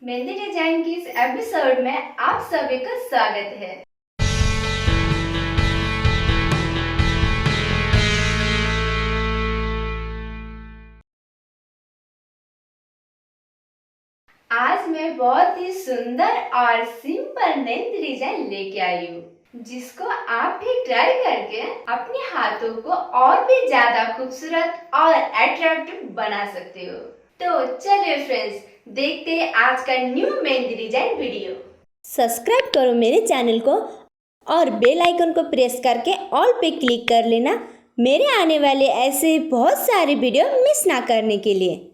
Mehndi design की इस episode में आप सभी का स्वागत है। आज मैं बहुत ही सुंदर और सिंपल मेहंदी डिजाइन लेके आई हूँ, जिसको आप भी ट्राई करके अपने हाथों को और भी ज्यादा खूबसूरत और अट्रैक्टिव बना सकते हो। तो चलिए फ्रेंड्स, देखते हैं आज का new mehndi design video. Subscribe करो मेरे चैनल को और बेल आइकन को प्रेस करके ऑल पे क्लिक कर लेना, मेरे आने वाले ऐसे बहुत सारे वीडियो मिस ना करने के लिए।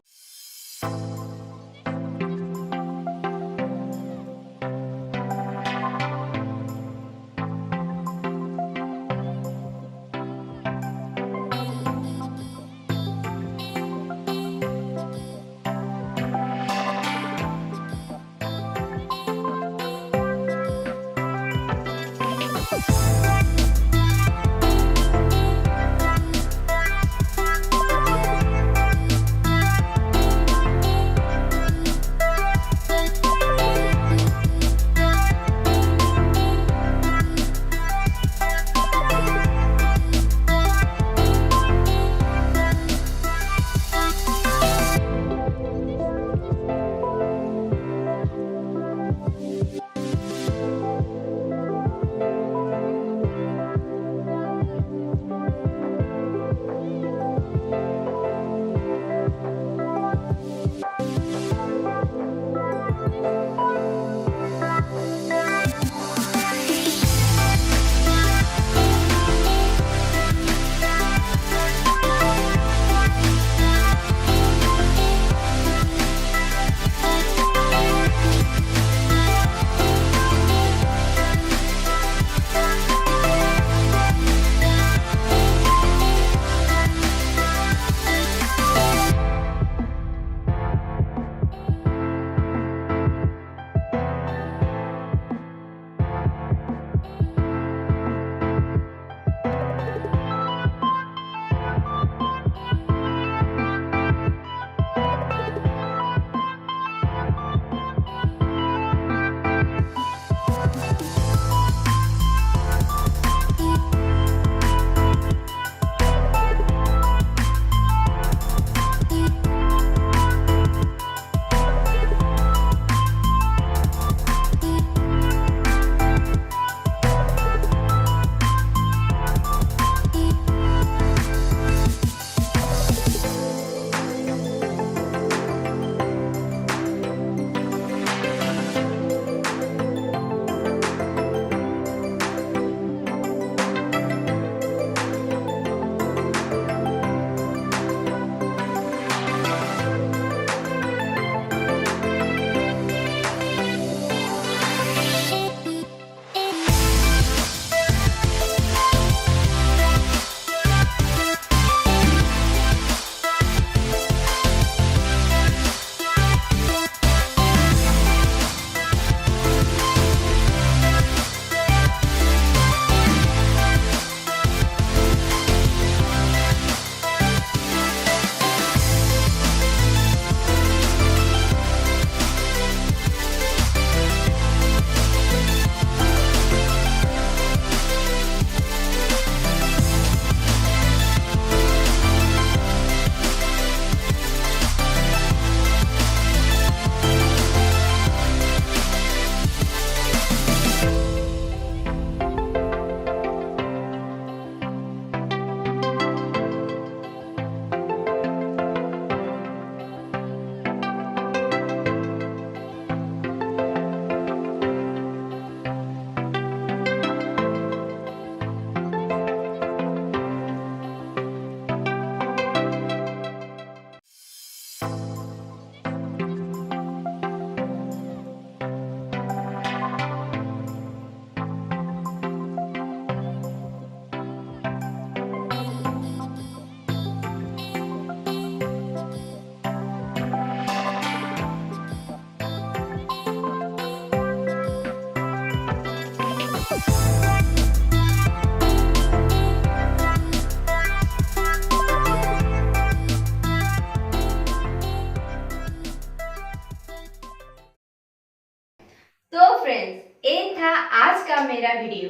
फ्रेंड्स, ये था आज का मेरा वीडियो।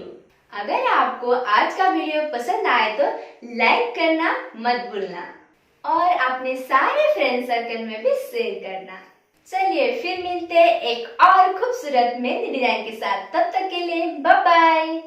अगर आपको आज का वीडियो पसंद आए तो लाइक करना मत भूलना और अपने सारे फ्रेंड सर्कल में भी शेयर करना। चलिए फिर मिलते हैं एक और खूबसूरत मेहंदी डिजाइन के साथ। तब तक के लिए बाय बाय।